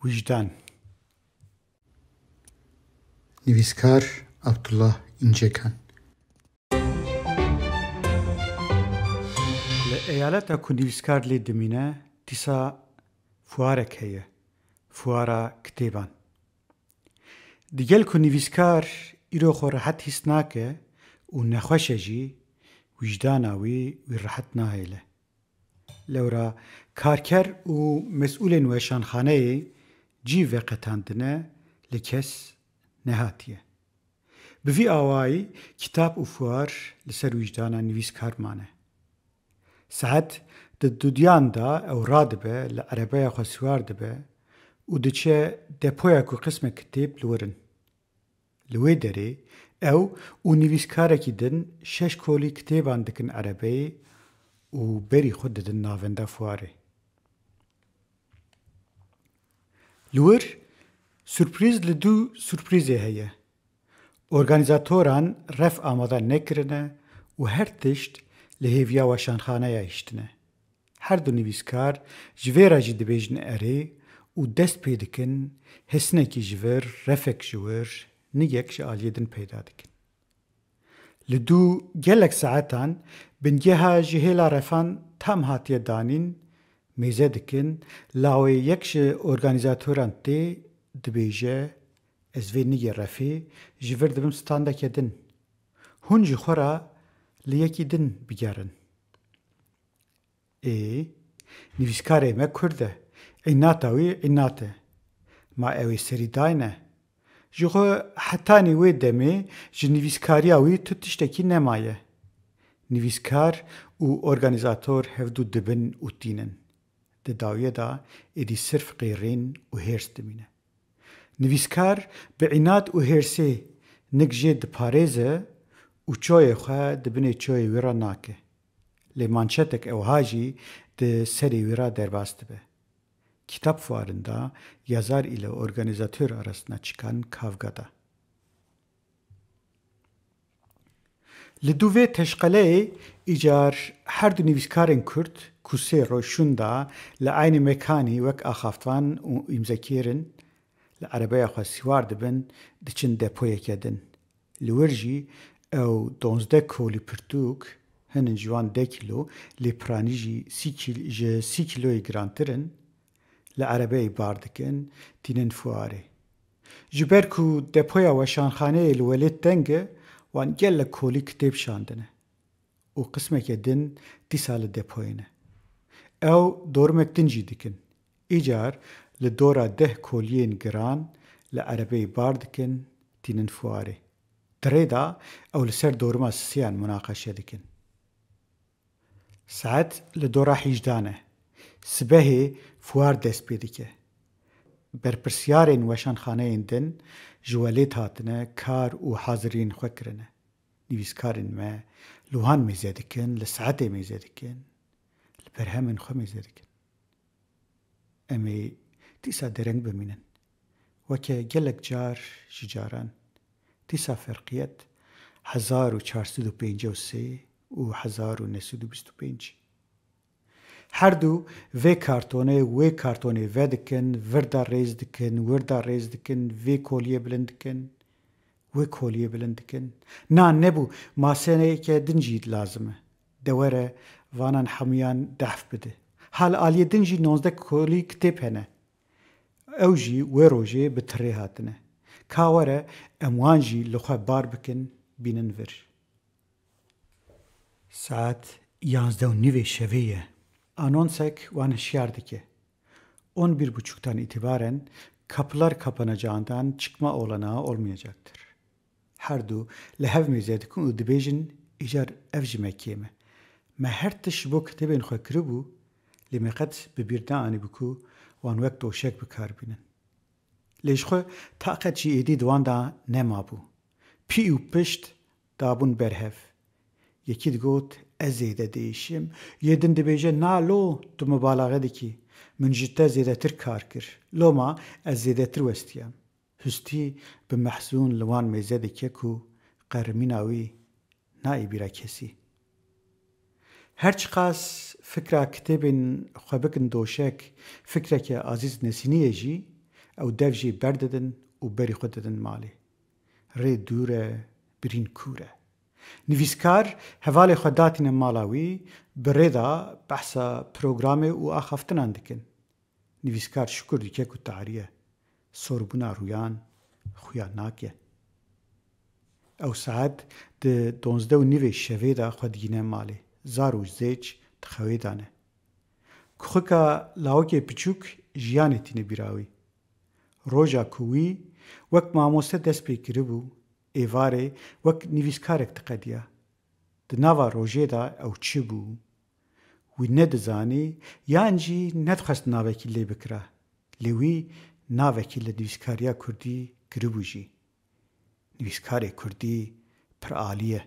وجدان. نویسکار عبدالله اینجکان. لإيالتا كو نویسکار لي دمينه تيسا فوارك هي فوارا كتيبان. ديگل كو نویسکار إيرو خو راحت هسناكه و نخوشه جي وجداناوي وراحت ناهيله. لورا کارکر و مسئول نوشانخانه جی وقتاندنه لکس نهاتیه. بوی آوائی کتاب و فوار لسر وجدانا نویسکار مانه. ساعت دودیان دا او رادبه لعربه خسوار دبه و دچه دپویا کو قسم کتاب لورن. لوی داره او نویسکاره کی دن 6 کولی کتابان دکن عربه و بری خود دن ناونده فواره. لور سورپریز لدو سورپریزه هیه. ارگانیزاتوران رف آماده نکرنه و هر تشت لهیویا و شانخانه ایشتنه. هر دو نویسکار جویره جی دبیجن اره و دست پیدکن حسنه کی جویر رفک جویر نیک شالیدن پیدا دکن. لدو گلک ساعتان بنجها جهلا رفان تام هاتیه دانین میزه دکن لاوی یکش ارگانیزاتوران تی دبیجه از وی نیه رفی جویر دبم ستانده کدن. هنجی خورا لیکی دن بگرن. نویسکاره ما کرده. ایناتاوی ایناته. ما اوی سری داینه. جوخو حتی نیوی دمی جنویسکاری اوی تو تشتکی نمایه. نویسکار و ارگانیزاتور هفدو دبن و تینن. داویه دا ایدی صرف غیرین و هرس دمینه. نویسکار به عناد و هرسه نگجه دپارزه و چوی خواه دبنه چوی ویرا ناکه. لیمانچتک او هاجی ده سری ویرا درباسته به. کتاب fuarında yazar ile organizatör arasında çıkan kavgada. Liduvê teşqeleyê îcar her du nivîskarên Kurd ku sê roj da li aynı mekanî wek axaftvan û îmzekêrin li erebeya xwe sîwar dibin diçin depoyekê din. Li wir jî ew 12 kolî pirtûk hinin ji wan 10 kîlo lêpiranî jî 3 kîloyê girantirin لعربه باردکن تینن فواره. جبر کو دپویا و شانخانه الولید دنگه وان گل کولی کتاب شاندنه. و قسمه که دن 10 سال دپوینه. او دورمک دنجی دکن. ایجار لدورا 10 کولین گران لعربه باردکن تینن فواره. دریدا او لسر دورما سیان مناقشه دکن. ساعت لدورا 18 سبهی فوار دست پیدیکه. برپرسیارین وشانخانه دن جوالیت هاتنه کار و حاضرین خوکرنه. نویسکارین ما لوهان میزدکن لساعته میزدکن لبرهمن خو میزدکن. امی تیسا درنگ بمینن. وکه گلک جار جاران تیسا فرقیت 1453 و 1925. هر دو وی کارتونه ودکن وردا ریز دکن وی کولیه بلند دکن نه نبو ماسنه که دنجید لازمه دوره وانان حمیان دحف بده حال آلیه دنجی 19 کولی کتب هنه اوجی و روژه بطره هاتنه کاوره اموانجی لخواه بار بکن بینن ور ساعت 11:09 şeviye anonsek van şiardike. 11.30'tan itibaren kapılar kapanacağından çıkma olanağı olmayacaktır. Her du lehev mezedikun u dibêjin îcar ev ji Mekkê me. Me her tiş bo kitêbên xwe kiribû lê me qet bi bîr neanî ku wan wek doşek bikar bînin. Lê ji xwe taqet jî êdî di wan da nemabû. Pî û pişt dabûn berhev. Yekî digot ez zêde değişim, yedin dibêje na lo tu mübalağe dikî, min ji te zêdetir kar kir. Loma ez zêdetir westiyam. Hûstî bi mehzûn li wan mêze dike ku qermîna wî naî bîra kesî. Her çiqas fikra kitêbên xwe bikin doşek fikreke Aziz Nesîniyê jî ئەو دەڤژێ بەردەدن و بەری خۆ دەدن ماڵێ. ڕێ دوورە برین کوورە. نویسکار هەڤالێ خۆ داتینە ماڵاوی بڕێدا بەحسە پرۆگرامێ و ئاخافتنان دکن. نویسکار شکر دیکە و تاریە. سۆربوونا ڕوویان خویان ناکێ. ئەو سەعەت di 12:09 şevêda xwe digîne malê, zar û zêç dixewê dane. Kuxika lawekê piçûk jiyanê tîne bîrawî. Roja ku wî wek mamoste dest pê kiribû, êvarê wek nivîskarek diqediya. Di nava rojê de ew çi bû? Wî nedizanî yan jî nedixwest navekî lê bikira. Lê wî navekî li nivîskariya Kurdî kiribû jî. Nivîskarê Kurdî pir alî ye.